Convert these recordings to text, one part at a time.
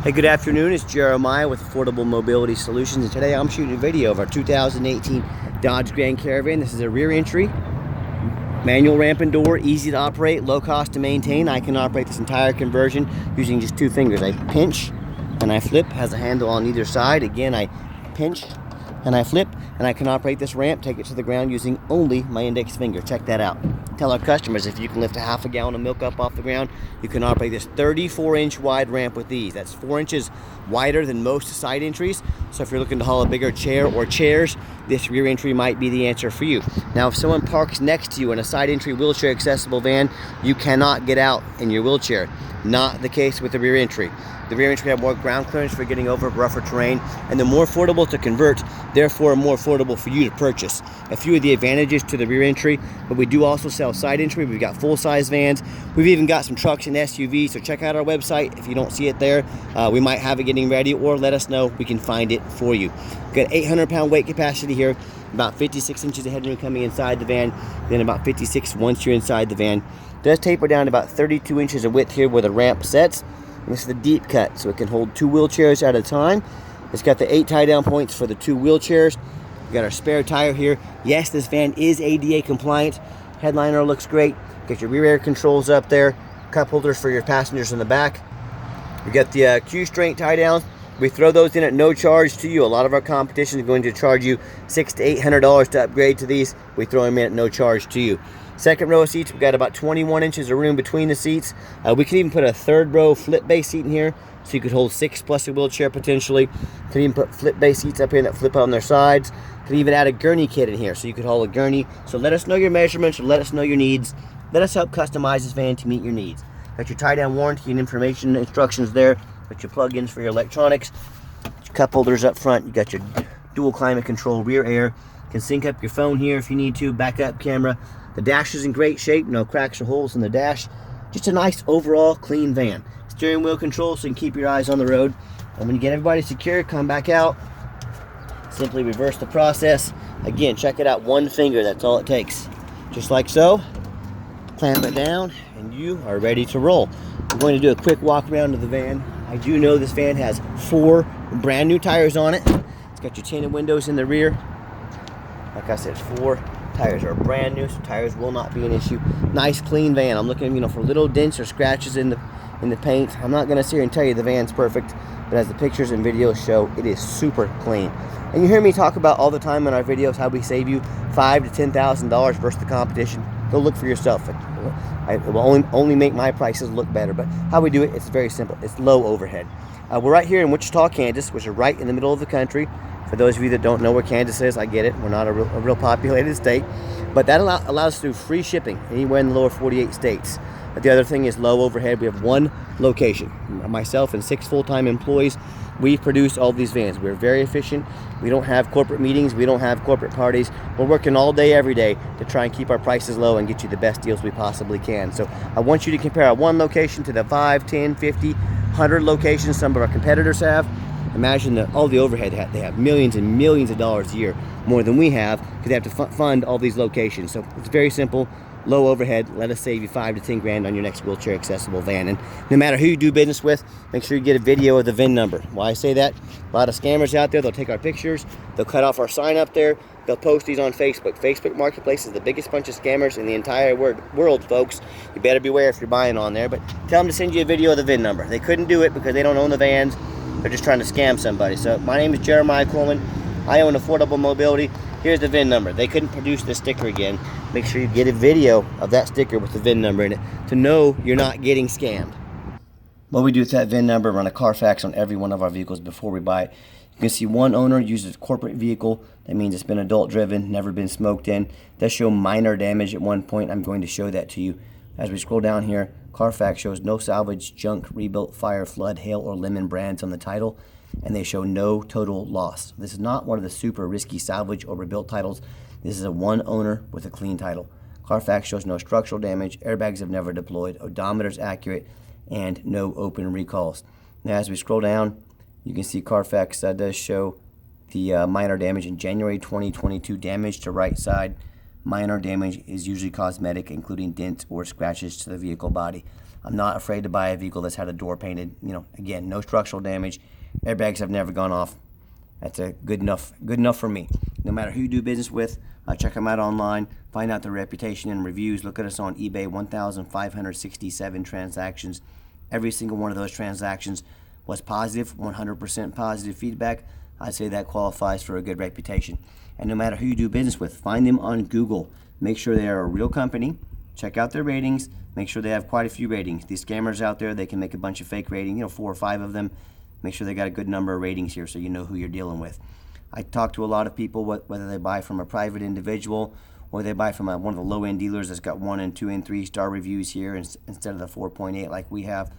Hey, good afternoon. It's Jeremiah with Affordable Mobility Solutions, and today I'm shooting a video of our 2018 Dodge Grand Caravan. This is a rear entry, manual ramp and door, easy to operate, low cost to maintain. I can operate this entire conversion using just two fingers. I pinch and I flip, has a handle on either side. Again, I pinch and I flip, and I can operate this ramp, take it to the ground using only my index finger. Check that out. Tell our customers if you can lift a half a gallon of milk up off the ground, you can operate this 34-inch wide ramp with ease. That's 4 inches wider than most side entries. So if you're looking to haul a bigger chair or chairs, this rear entry might be the answer for you. Now, if someone parks next to you in a side entry wheelchair accessible van, you cannot get out in your wheelchair. Not the case with the rear entry. The rear entry have more ground clearance for getting over rougher terrain, and they're more affordable to convert, therefore more affordable for you to purchase. A few of the advantages to the rear entry, but we do also sell side entry. We've got full-size vans. We've even got some trucks and SUVs, so check out our website. If you don't see it there, we might have it getting ready, or let us know. We can find it for you. We've got 800-pound weight capacity here, about 56 inches of headroom coming inside the van, then about 56 once you're inside the van. It does taper down to about 32 inches of width here where the ramp sets. This is the deep cut, so it can hold 2 wheelchairs at a time. It's got the 8 tie-down points for the 2 wheelchairs. We got our spare tire here. Yes, this van is ADA compliant. Headliner looks great. Got your rear air controls up there. Cup holders for your passengers in the back. We got the Q-strength tie-downs. We throw those in at no charge to you. A lot of our competition is going to charge you $600 to $800 to upgrade to these. We throw them in at no charge to you. Second row of seats, we've got about 21 inches of room between the seats. We could even put a third row flip base seat in here, so you could hold 6 plus a wheelchair potentially. Could even put flip base seats up here that flip on their sides. Could even add a gurney kit in here, so you could haul a gurney. So let us know your measurements, let us know your needs. Let us help customize this van to meet your needs. Got your tie-down warranty and information instructions there. Got your plug-ins for your electronics. Your cup holders up front. You got your dual climate control rear air. You can sync up your phone here if you need to. Backup camera. The dash is in great shape, no cracks or holes in the dash. Just a nice overall clean van. Steering wheel control so you can keep your eyes on the road. And when you get everybody secure, come back out. Simply reverse the process. Again, check it out, one finger, that's all it takes. Just like so. Clamp it down and you are ready to roll. I'm going to do a quick walk around of the van. I do know this van has 4 brand new tires on it. It's got your tinted windows in the rear. Like I said, 4 tires are brand new, so tires will not be an issue. Nice clean van. I'm looking, for little dents or scratches in the paint. I'm not going to sit here and tell you the van's perfect, but as the pictures and videos show, it is super clean. And you hear me talk about all the time in our videos how we save you $5,000 to $10,000 versus the competition. Go look for yourself. It will only make my prices look better, but how we do it, it's very simple. It's low overhead. We're right here in Wichita, Kansas, which is right in the middle of the country. For those of you that don't know where Kansas is, I get it. We're not a real populated state. But that allows us to do free shipping anywhere in the lower 48 states. But the other thing is low overhead. We have 1 location. Myself and 6 full-time employees, we produce all these vans. We're very efficient. We don't have corporate meetings. We don't have corporate parties. We're working all day, every day to try and keep our prices low and get you the best deals we possibly can. So I want you to compare our 1 location to the 5, 10, 50, 100 locations some of our competitors have. Imagine all the overhead they have, millions and millions of dollars a year, more than we have, because they have to fund all these locations. So it's very simple, low overhead. Let us save you $5,000 to $10,000 on your next wheelchair accessible van. And no matter who you do business with, make sure you get a video of the VIN number. Why I say that? A lot of scammers out there, they'll take our pictures, they'll cut off our sign up there, they'll post these on Facebook. Facebook Marketplace is the biggest bunch of scammers in the entire world, folks. You better beware if you're buying on there, but tell them to send you a video of the VIN number. They couldn't do it because they don't own the vans. They're just trying to scam somebody. So my name is Jeremiah Coleman. I own Affordable Mobility. Here's the VIN number. They couldn't produce the sticker again. Make sure you get a video of that sticker with the VIN number in it to know you're not getting scammed. What we do with that VIN number, run a Carfax on every one of our vehicles before we buy it. You can see one owner uses a corporate vehicle. That means it's been adult driven, never been smoked in. It does show minor damage at one point. I'm going to show that to you. As we scroll down here, Carfax shows no salvage, junk, rebuilt, fire, flood, hail, or lemon brands on the title, and they show no total loss. This is not one of the super risky salvage or rebuilt titles. This is a 1 owner with a clean title. Carfax shows no structural damage, airbags have never deployed, odometer's accurate, and no open recalls. Now as we scroll down, you can see Carfax does show the minor damage in January 2022, damage to right side. Minor damage is usually cosmetic, including dents or scratches to the vehicle body. I'm not afraid to buy a vehicle that's had a door painted. You know, again, no structural damage. Airbags have never gone off. That's a good enough for me. No matter who you do business with, check them out online, find out their reputation and reviews. Look at us on eBay, 1,567 transactions. Every single one of those transactions was positive, 100% positive feedback. I'd say that qualifies for a good reputation. And no matter who you do business with, find them on Google. Make sure they are a real company. Check out their ratings. Make sure they have quite a few ratings. These scammers out there, they can make a bunch of fake ratings, 4 or 5 of them. Make sure they got a good number of ratings here so you know who you're dealing with. I talk to a lot of people, whether they buy from a private individual or they buy from one of the low-end dealers that's got 1 and 2 and 3 star reviews here instead of the 4.8 like we have.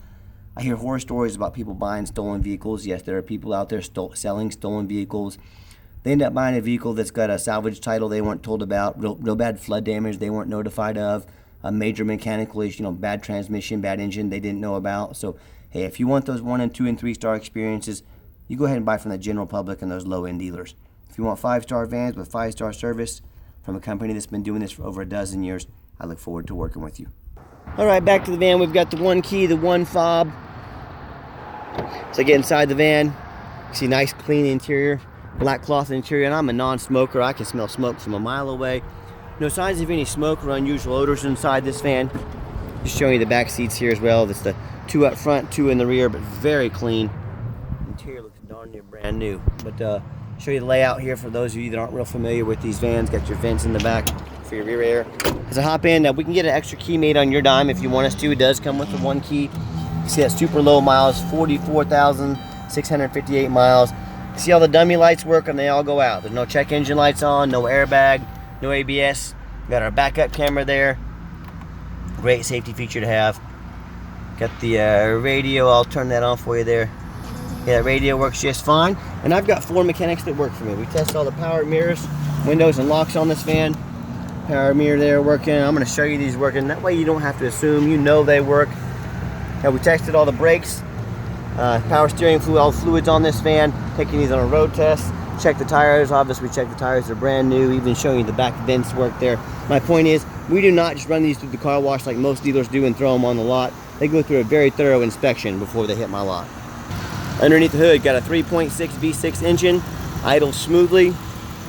I hear horror stories about people buying stolen vehicles. Yes, there are people out there selling stolen vehicles. They end up buying a vehicle that's got a salvage title they weren't told about, real bad flood damage they weren't notified of, a major mechanical issue, bad transmission, bad engine they didn't know about. So, hey, if you want those 1 and 2 and 3 star experiences, you go ahead and buy from the general public and those low-end dealers. If you want 5-star vans with 5-star service from a company that's been doing this for over a dozen years, I look forward to working with you. All right, back to the van. We've got the 1 key, the 1 fob. So I get inside the van. You see nice clean interior, black cloth interior, and I'm a non-smoker. I can smell smoke from a mile away. No signs of any smoke or unusual odors inside this van. Just showing you the back seats here as well. That's the 2 up front, 2 in the rear, but very clean. Interior looks darn near brand new. But show you the layout here for those of you that aren't real familiar with these vans. Got your vents in the back for your rear air. As I hop in, we can get an extra key made on your dime if you want us to. It does come with the 1 key. You see that super low miles, 44,658 miles. You see all the dummy lights work and they all go out. There's no check engine lights on, no airbag, no ABS. Got our backup camera there. Great safety feature to have. Got the radio, I'll turn that on for you there. Yeah, that radio works just fine. And I've got 4 mechanics that work for me. We test all the power mirrors, windows and locks on this van. Power mirror there working. I'm gonna show you these working. That way you don't have to assume, you know they work. Now we tested all the brakes, power steering fluid, all fluids on this van, taking these on a road test. Check the tires, obviously check the tires, they're brand new, even showing you the back vents work there. My point is, we do not just run these through the car wash like most dealers do and throw them on the lot. They go through a very thorough inspection before they hit my lot. Underneath the hood, got a 3.6 V6 engine, idles smoothly,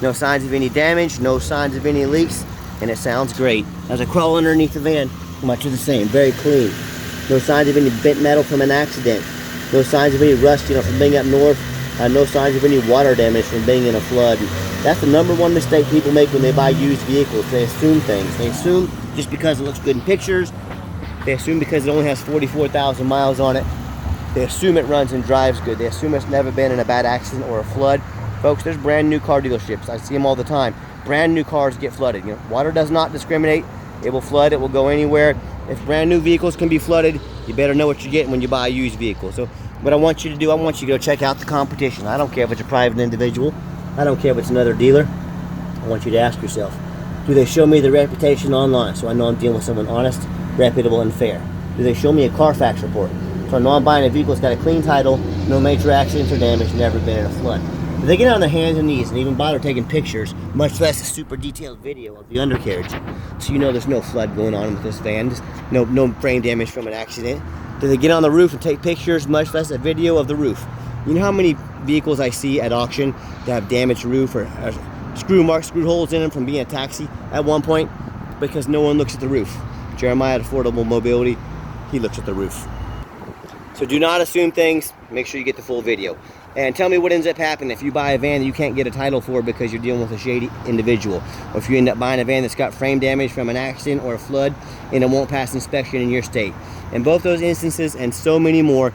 no signs of any damage, no signs of any leaks, and it sounds great. As I crawl underneath the van, much of the same, very clean. No signs of any bent metal from an accident. No signs of any rust, from being up north. No signs of any water damage from being in a flood. That's the #1 mistake people make when they buy used vehicles. They assume things. They assume just because it looks good in pictures. They assume because it only has 44,000 miles on it. They assume it runs and drives good. They assume it's never been in a bad accident or a flood. Folks, there's brand new car dealerships. I see them all the time. Brand new cars get flooded. Water does not discriminate. It will flood. It will go anywhere. If brand new vehicles can be flooded, you better know what you're getting when you buy a used vehicle. So what I want you to do, I want you to go check out the competition. I don't care if it's a private individual. I don't care if it's another dealer. I want you to ask yourself, do they show me the reputation online so I know I'm dealing with someone honest, reputable, and fair? Do they show me a Carfax report so I know I'm buying a vehicle that's got a clean title, no major accidents or damage, never been in a flood? Do they get on their hands and knees and even bother taking pictures, much less a super detailed video of the undercarriage, so you know there's no flood going on with this van, no frame damage from an accident? Do they get on the roof and take pictures, much less a video of the roof? You know how many vehicles I see at auction that have damaged roof or screw holes in them from being a taxi at one point? Because no one looks at the roof. Jeremiah at Affordable Mobility, he looks at the roof. So do not assume things. Make sure you get the full video. And tell me what ends up happening if you buy a van that you can't get a title for because you're dealing with a shady individual. Or if you end up buying a van that's got frame damage from an accident or a flood and it won't pass inspection in your state. In both those instances and so many more,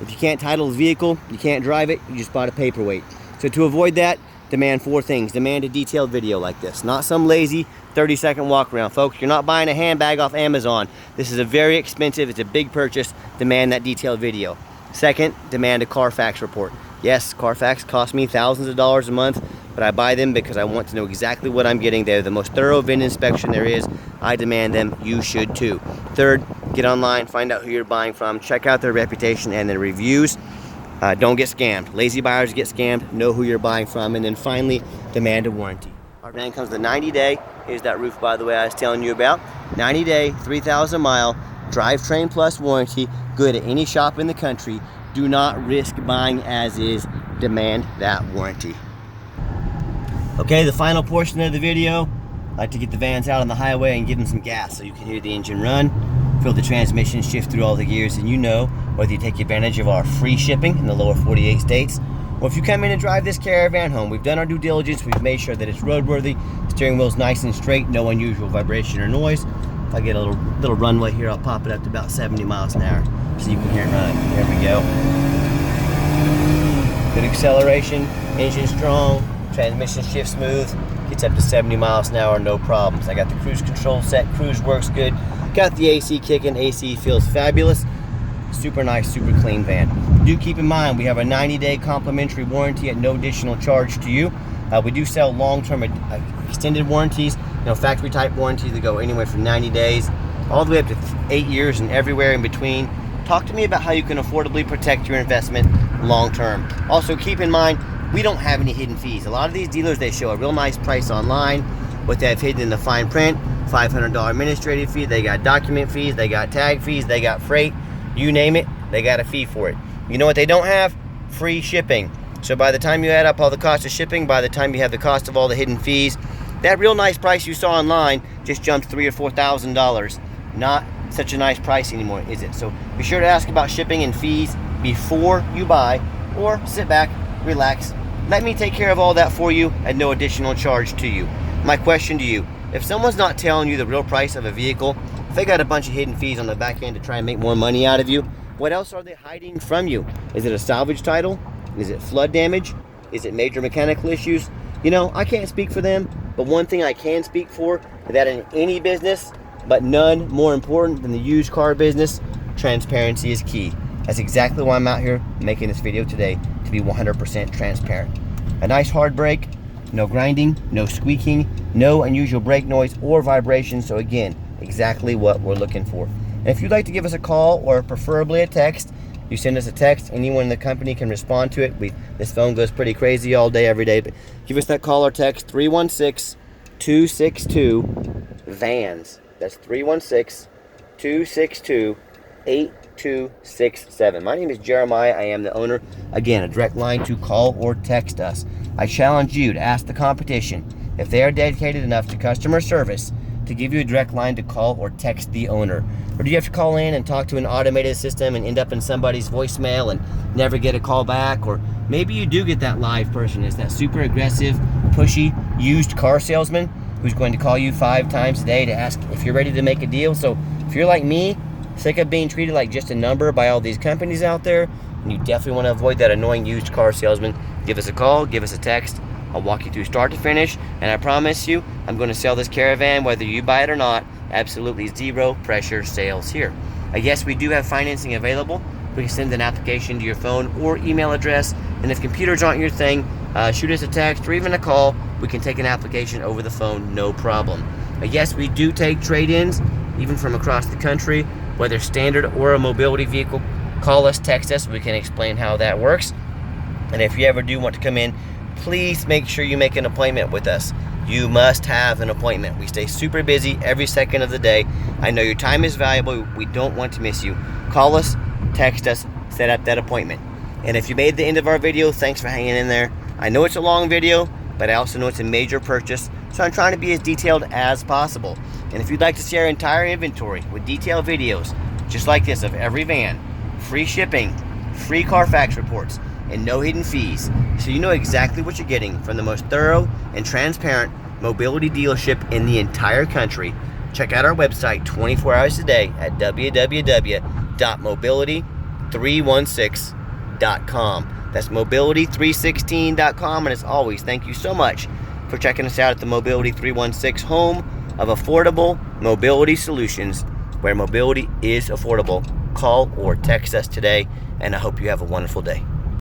if you can't title the vehicle, you can't drive it, you just bought a paperweight. So to avoid that, demand 4 things. Demand a detailed video like this. Not some lazy 30-second walk around. Folks, you're not buying a handbag off Amazon. This is a very expensive, it's a big purchase. Demand that detailed video. Second, demand a Carfax report. Yes, Carfax costs me thousands of dollars a month, but I buy them because I want to know exactly what I'm getting. They're the most thorough VIN inspection there is. I demand them. You should too. Third, get online, find out who you're buying from, check out their reputation and their reviews. Don't get scammed. Lazy buyers get scammed. Know who you're buying from. And then finally, demand a warranty. Our van comes with a 90-day. Here's that roof, by the way, I was telling you about. 90-day, 3,000 mile, drivetrain plus warranty, good at any shop in the country. Do not risk buying as is, demand that warranty. Okay, the final portion of the video, I like to get the vans out on the highway and give them some gas so you can hear the engine run, feel the transmission shift through all the gears, and you know whether you take advantage of our free shipping in the lower 48 states, or if you come in and drive this Caravan home. We've done our due diligence, we've made sure that it's roadworthy, steering wheel's nice and straight, no unusual vibration or noise. If I get a little runway here, I'll pop it up to about 70 miles an hour so you can hear it run. There we go. Good acceleration, engine strong, transmission shifts smooth, gets up to 70 miles an hour, no problems. I got the cruise control set, cruise works good. Got the AC kicking, AC feels fabulous. Super nice, super clean van. Do keep in mind, we have a 90-day complimentary warranty at no additional charge to you. We do sell long-term extended warranties, factory type warranties that go anywhere from 90 days all the way up to 8 years and everywhere in between. Talk to me about how you can affordably protect your investment long-term. Also keep in mind, we don't have any hidden fees. A lot of these dealers, they show a real nice price online. What they have hidden in the fine print, $500 administrative fee, they got document fees, they got tag fees, they got freight, you name it, they got a fee for it. You know what they don't have? Free shipping. So by the time you add up all the cost of shipping, by the time you have the cost of all the hidden fees, that real nice price you saw online just jumped $3,000 or $4,000. Not such a nice price anymore, is it? So be sure to ask about shipping and fees before you buy, or sit back, relax, let me take care of all that for you at no additional charge to you. My question to you, if someone's not telling you the real price of a vehicle, if they got a bunch of hidden fees on the back end to try and make more money out of you, what else are they hiding from you? Is it a salvage title? Is it flood damage? Is it major mechanical issues? I can't speak for them, but one thing I can speak for is that in any business, but none more important than the used car business, transparency is key. That's exactly why I'm out here making this video today, to be 100% transparent. A nice hard brake, no grinding, no squeaking, no unusual brake noise or vibration. So again, exactly what we're looking for. And if you'd like to give us a call or preferably a text, you send us a text, anyone in the company can respond to it. This phone goes pretty crazy all day, every day, but give us that call or text, 316-262-VANS. That's 316-262-8267. My name is Jeremiah. I am the owner. Again, a direct line to call or text us. I challenge you to ask the competition if they are dedicated enough to customer service to give you a direct line to call or text the owner. Or do you have to call in and talk to an automated system and end up in somebody's voicemail and never get a call back? Or maybe you do get that live person. It's that super aggressive, pushy, used car salesman who's going to call you 5 times a day to ask if you're ready to make a deal. So if you're like me, sick of being treated like just a number by all these companies out there, and you definitely want to avoid that annoying used car salesman, give us a call, give us a text. I'll walk you through start to finish, and I promise you, I'm going to sell this Caravan whether you buy it or not. Absolutely zero pressure sales here. Yes, we do have financing available. We can send an application to your phone or email address, and if computers aren't your thing, shoot us a text or even a call. We can take an application over the phone, no problem. Yes, we do take trade-ins, even from across the country, whether standard or a mobility vehicle. Call us, text us, we can explain how that works. And if you ever do want to come in, please make sure you make an appointment with us. You must have an appointment. We stay super busy every second of the day. I know your time is valuable. We don't want to miss you. Call us, text us, set up that appointment. And if you made the end of our video, thanks for hanging in there. I know it's a long video, but I also know it's a major purchase, so I'm trying to be as detailed as possible. And if you'd like to see our entire inventory with detailed videos, just like this of every van, free shipping, free Carfax reports, and no hidden fees, so you know exactly what you're getting from the most thorough and transparent mobility dealership in the entire country, check out our website 24 hours a day at www.mobility316.com. That's mobility316.com. And as always, thank you so much for checking us out at the Mobility 316, home of affordable mobility solutions, where mobility is affordable. Call or text us today, and I hope you have a wonderful day.